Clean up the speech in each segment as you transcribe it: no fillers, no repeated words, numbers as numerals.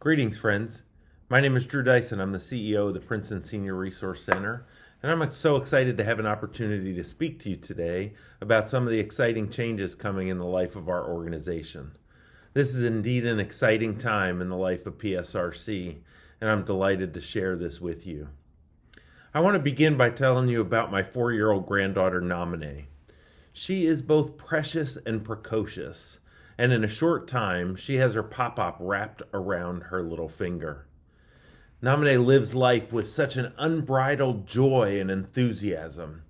Greetings, friends. My name is Drew Dyson. I'm the CEO of the Princeton Senior Resource Center, and I'm so excited to have an opportunity to speak to you today about some of the exciting changes coming in the life of our organization. This is indeed an exciting time in the life of PSRC, and I'm delighted to share this with you. I want to begin by telling you about my 4-year-old granddaughter, Namine. She is both precious and precocious, and in a short time, she has her pop-up wrapped around her little finger. Namine lives life with such an unbridled joy and enthusiasm.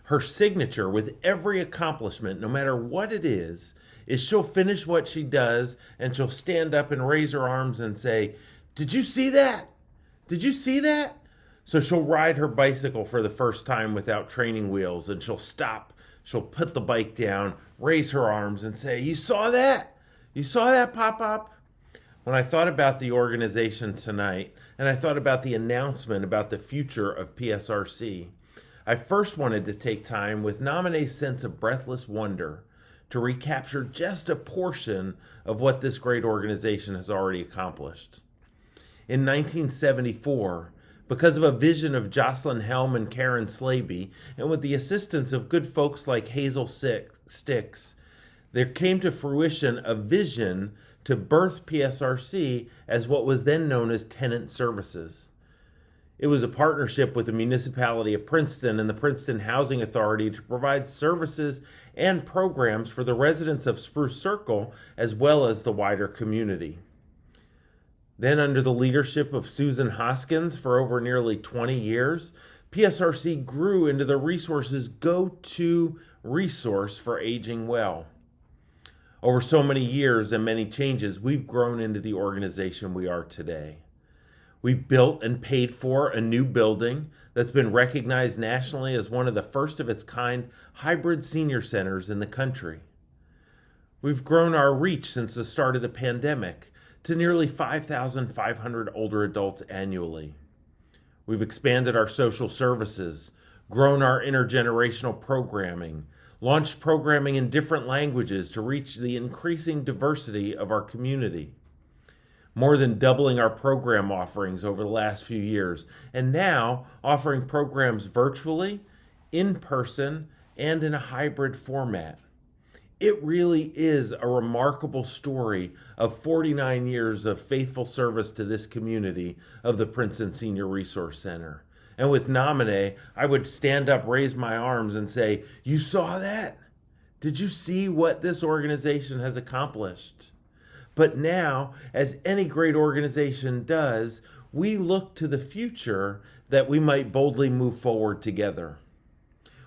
Her signature with every accomplishment, no matter what it is she'll finish what she does and she'll stand up and raise her arms and say, "Did you see that? Did you see that?" So she'll ride her bicycle for the first time without training wheels, and she'll stop. She'll put the bike down, raise her arms, and say, "You saw that? You saw that, Pop-Pop?" When I thought about the organization tonight, and I thought about the announcement about the future of PSRC, I first wanted to take time with Namine's sense of breathless wonder to recapture just a portion of what this great organization has already accomplished. In 1974, because of a vision of Jocelyn Helm and Karen Slaby, and with the assistance of good folks like Hazel Sticks, there came to fruition a vision to birth PSRC as what was then known as Tenant Services. It was a partnership with the municipality of Princeton and the Princeton Housing Authority to provide services and programs for the residents of Spruce Circle as well as the wider community. Then, under the leadership of Susan Hoskins for over nearly 20 years, PSRC grew into the resource's go-to resource for aging well. Over so many years and many changes, we've grown into the organization we are today. We've built and paid for a new building that's been recognized nationally as one of the first of its kind hybrid senior centers in the country. We've grown our reach since the start of the pandemic to nearly 5,500 older adults annually. We've expanded our social services, grown our intergenerational programming, launched programming in different languages to reach the increasing diversity of our community, more than doubling our program offerings over the last few years, and now offering programs virtually, in person, and in a hybrid format. It really is a remarkable story of 49 years of faithful service to this community of the Princeton Senior Resource Center. And with Namine, I would stand up, raise my arms, and say, "You saw that? Did you see what this organization has accomplished?" But now, as any great organization does, we look to the future that we might boldly move forward together.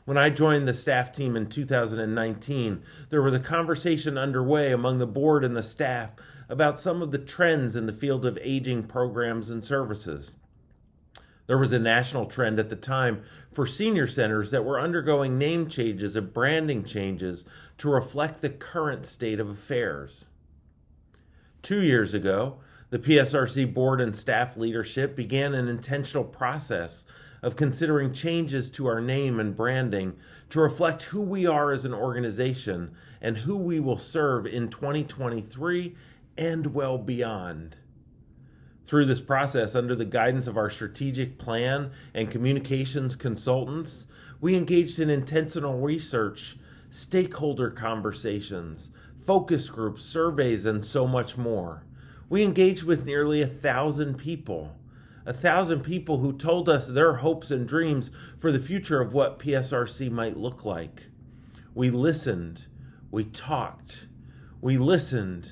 When I joined the staff team in 2019, there was a conversation underway among the board and the staff about some of the trends in the field of aging programs and services. There was a national trend at the time for senior centers that were undergoing name changes and branding changes to reflect the current state of affairs. 2 years ago, the PSRC board and staff leadership began an intentional process of considering changes to our name and branding to reflect who we are as an organization and who we will serve in 2023 and well beyond. Through this process, under the guidance of our strategic plan and communications consultants, we engaged in intentional research, stakeholder conversations, focus groups, surveys, and so much more. We engaged with nearly 1,000 people. 1,000 people who told us their hopes and dreams for the future of what PSRC might look like. We listened, we talked, we listened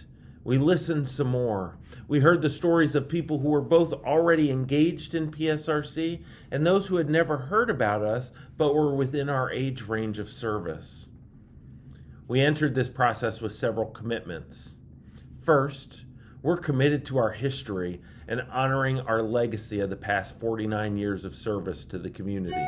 some more. We heard the stories of people who were both already engaged in PSRC and those who had never heard about us but were within our age range of service. We entered this process with several commitments. First, we're committed to our history and honoring our legacy of the past 49 years of service to the community.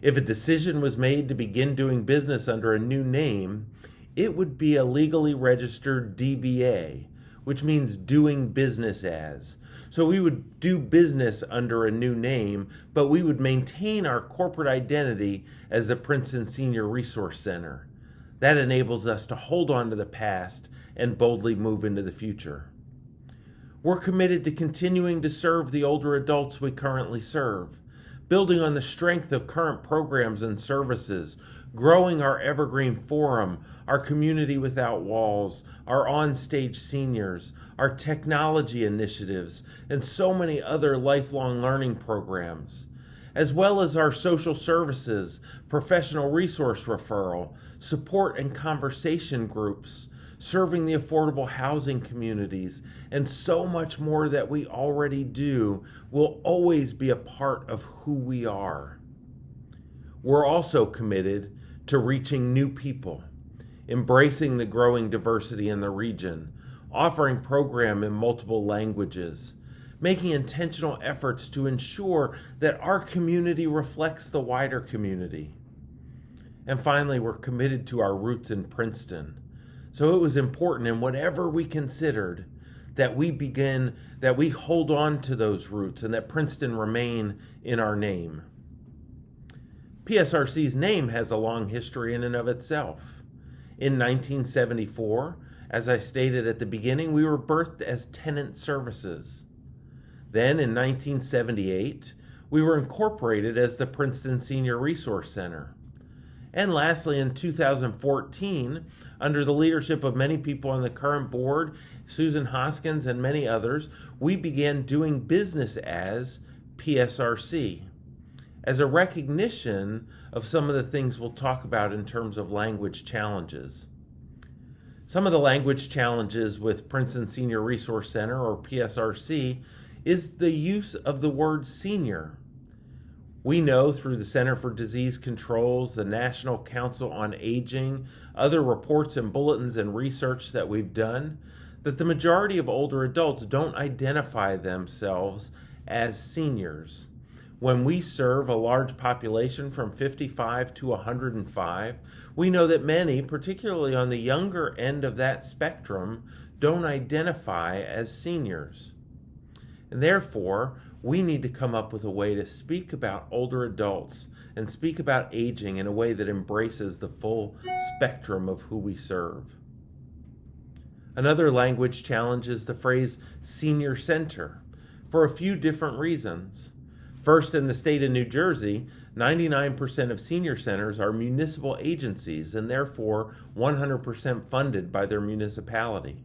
If a decision was made to begin doing business under a new name, it would be a legally registered DBA, which means doing business as. So we would do business under a new name, but we would maintain our corporate identity as the Princeton Senior Resource Center. That enables us to hold on to the past and boldly move into the future. We're committed to continuing to serve the older adults we currently serve, building on the strength of current programs and services, growing our Evergreen Forum, our Community Without Walls, our On-Stage Seniors, our technology initiatives, and so many other lifelong learning programs, as well as our social services, professional resource referral, support and conversation groups, serving the affordable housing communities, and so much more that we already do will always be a part of who we are. We're also committed to reaching new people, embracing the growing diversity in the region, offering program in multiple languages, making intentional efforts to ensure that our community reflects the wider community. And finally, we're committed to our roots in Princeton. So it was important in whatever we considered that we hold on to those roots and that Princeton remain in our name. PSRC's name has a long history in and of itself. In 1974, as I stated at the beginning, we were birthed as Tenant Services. Then in 1978, we were incorporated as the Princeton Senior Resource Center. And lastly, in 2014, under the leadership of many people on the current board, Susan Hoskins and many others, we began doing business as PSRC, as a recognition of some of the things we'll talk about in terms of language challenges. Some of the language challenges with Princeton Senior Resource Center, or PSRC, is the use of the word senior. We know through the Center for Disease Control's, the National Council on Aging, other reports and bulletins and research that we've done, that the majority of older adults don't identify themselves as seniors. When we serve a large population from 55 to 105, we know that many, particularly on the younger end of that spectrum, don't identify as seniors. And therefore, we need to come up with a way to speak about older adults and speak about aging in a way that embraces the full spectrum of who we serve. Another language challenge is the phrase senior center for a few different reasons. First, in the state of New Jersey, 99% of senior centers are municipal agencies and therefore 100% funded by their municipality.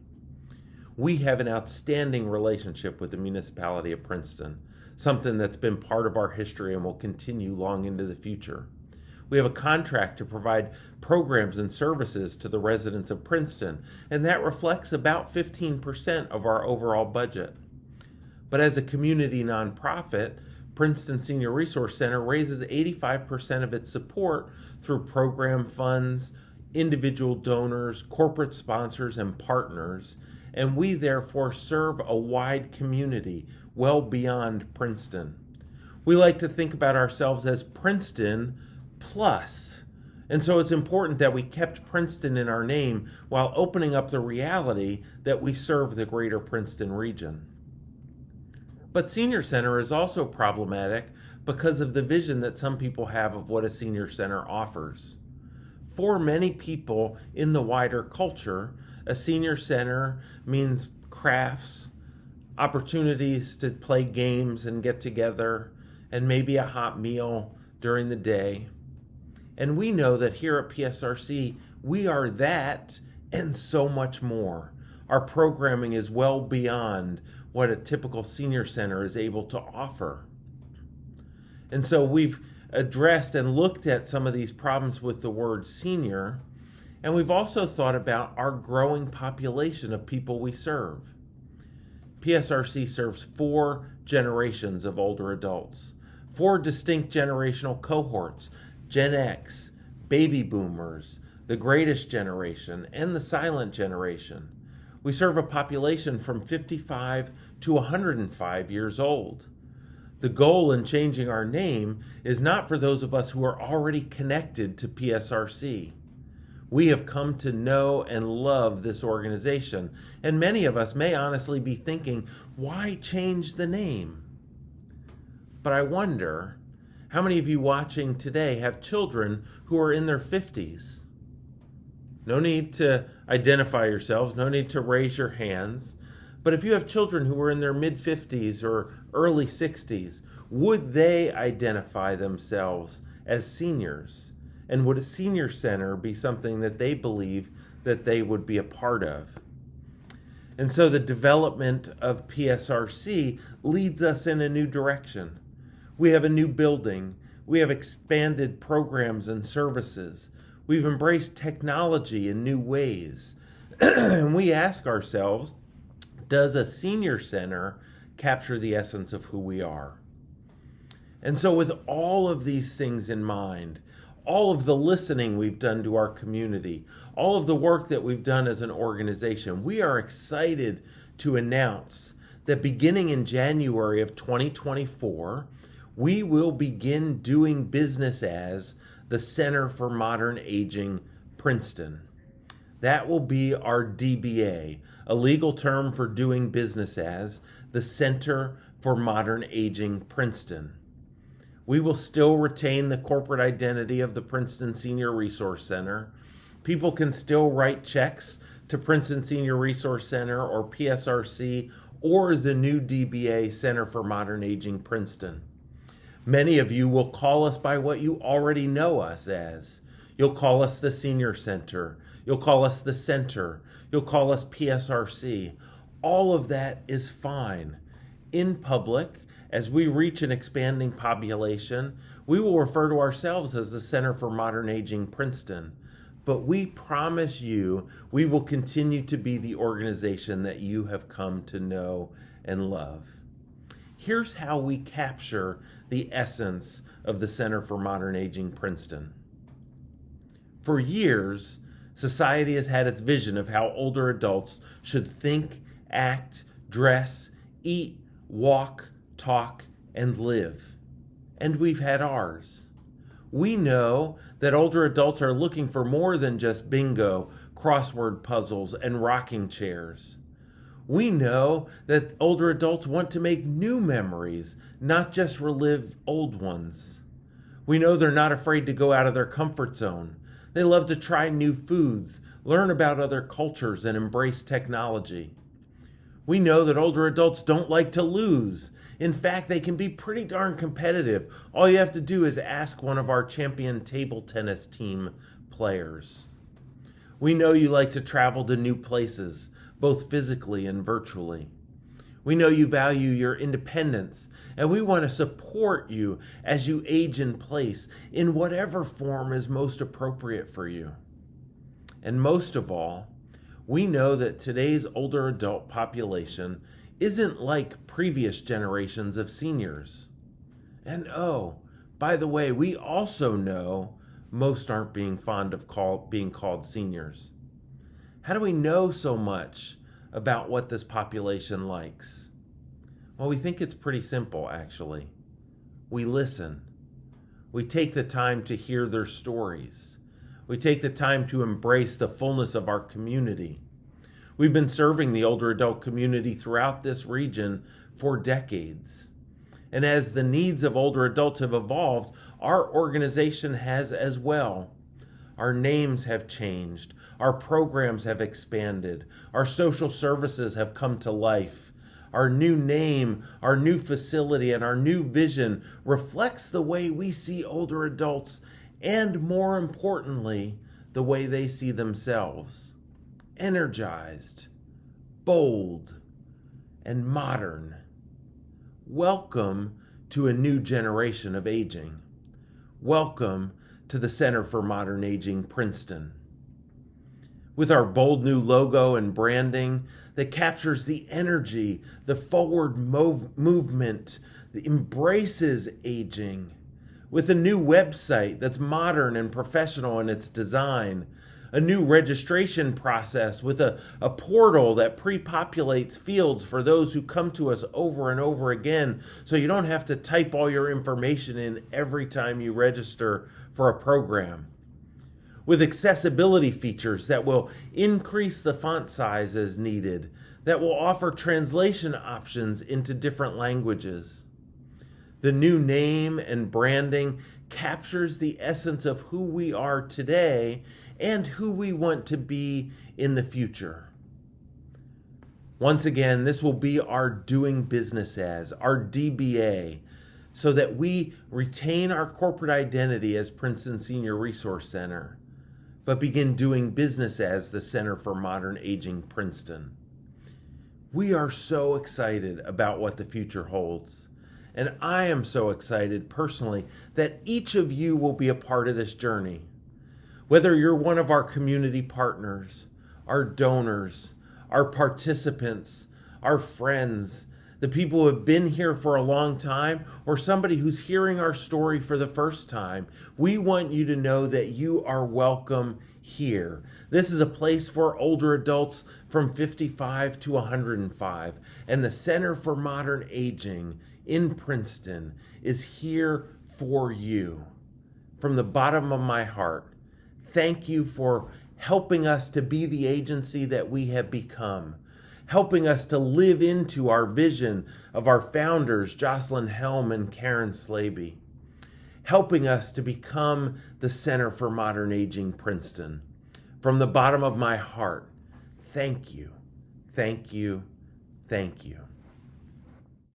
We have an outstanding relationship with the municipality of Princeton, something that's been part of our history and will continue long into the future. We have a contract to provide programs and services to the residents of Princeton, and that reflects about 15% of our overall budget. But as a community nonprofit, Princeton Senior Resource Center raises 85% of its support through program funds, individual donors, corporate sponsors, and partners, and we therefore serve a wide community well beyond Princeton. We like to think about ourselves as Princeton plus, and so it's important that we kept Princeton in our name while opening up the reality that we serve the greater Princeton region. But Senior Center is also problematic because of the vision that some people have of what a senior center offers. For many people in the wider culture, a senior center means crafts, opportunities to play games and get together, and maybe a hot meal during the day. And we know that here at PSRC, we are that and so much more. Our programming is well beyond what a typical senior center is able to offer. And so we've addressed and looked at some of these problems with the word senior, and we've also thought about our growing population of people we serve. PSRC serves 4 generations of older adults, 4 distinct generational cohorts: Gen X, baby boomers, the greatest generation, and the silent generation. We serve a population from 55 to 105 years old. The goal in changing our name is not for those of us who are already connected to PSRC. We have come to know and love this organization, and many of us may honestly be thinking, why change the name? But I wonder, how many of you watching today have children who are in their 50s? No need to identify yourselves, no need to raise your hands, But if you have children who are in their mid-50s or early 60s, would they identify themselves as seniors? And would a senior center be something that they believe that they would be a part of? And so the development of PSRC leads us in a new direction. We have a new building. We have expanded programs and services. We've embraced technology in new ways. And we ask ourselves, does a senior center capture the essence of who we are? And so with all of these things in mind, all of the listening we've done to our community, all of the work that we've done as an organization, we are excited to announce that beginning in January of 2024, we will begin doing business as the Center for Modern Aging Princeton. That will be our DBA, a legal term for doing business as the Center for Modern Aging Princeton. We will still retain the corporate identity of the Princeton Senior Resource Center. People can still write checks to Princeton Senior Resource Center or PSRC or the new DBA, Center for Modern Aging Princeton. Many of you will call us by what you already know us as. You'll call us the Senior Center. You'll call us the Center. You'll call us PSRC. All of that is fine. In public, as we reach an expanding population, we will refer to ourselves as the Center for Modern Aging Princeton. But we promise you, we will continue to be the organization that you have come to know and love. Here's how we capture the essence of the Center for Modern Aging Princeton. For years, society has had its vision of how older adults should think, act, dress, eat, walk, talk, and live. And we've had ours. We know that older adults are looking for more than just bingo, crossword puzzles, and rocking chairs. We know that older adults want to make new memories, not just relive old ones. We know they're not afraid to go out of their comfort zone. They love to try new foods, learn about other cultures, and embrace technology. We know that older adults don't like to lose. In fact, they can be pretty darn competitive. All you have to do is ask one of our champion table tennis team players. We know you like to travel to new places, both physically and virtually. We know you value your independence, and we want to support you as you age in place in whatever form is most appropriate for you. And most of all, we know that today's older adult population isn't like previous generations of seniors. And oh, by the way, we also know most aren't being fond of being called seniors. How do we know so much about what this population likes? Well, we think it's pretty simple, actually. We listen. We take the time to hear their stories. We take the time to embrace the fullness of our community. We've been serving the older adult community throughout this region for decades. And as the needs of older adults have evolved, our organization has as well. Our names have changed. Our programs have expanded. Our social services have come to life. Our new name, our new facility, and our new vision reflects the way we see older adults and, more importantly, the way they see themselves. Energized, bold, and modern. Welcome to a new generation of aging. Welcome to the Center for Modern Aging Princeton. With our bold new logo and branding that captures the energy, the forward movement, that embraces aging. With a new website that's modern and professional in its design. A new registration process with a portal that pre-populates fields for those who come to us over and over again, so you don't have to type all your information in every time you register for a program. With accessibility features that will increase the font size as needed, that will offer translation options into different languages. The new name and branding captures the essence of who we are today and who we want to be in the future. Once again, this will be our doing business as, our DBA, so that we retain our corporate identity as Princeton Senior Resource Center, but begin doing business as the Center for Modern Aging Princeton. We are so excited about what the future holds. And I am so excited personally that each of you will be a part of this journey. Whether you're one of our community partners, our donors, our participants, our friends, the people who have been here for a long time, or somebody who's hearing our story for the first time, we want you to know that you are welcome here. This is a place for older adults from 55 to 105, and the Center for Modern Aging in Princeton is here for you. From the bottom of my heart, thank you for helping us to be the agency that we have become, helping us to live into our vision of our founders, Jocelyn Helm and Karen Slaby, helping us to become the Center for Modern Aging Princeton. From the bottom of my heart, thank you, thank you, thank you.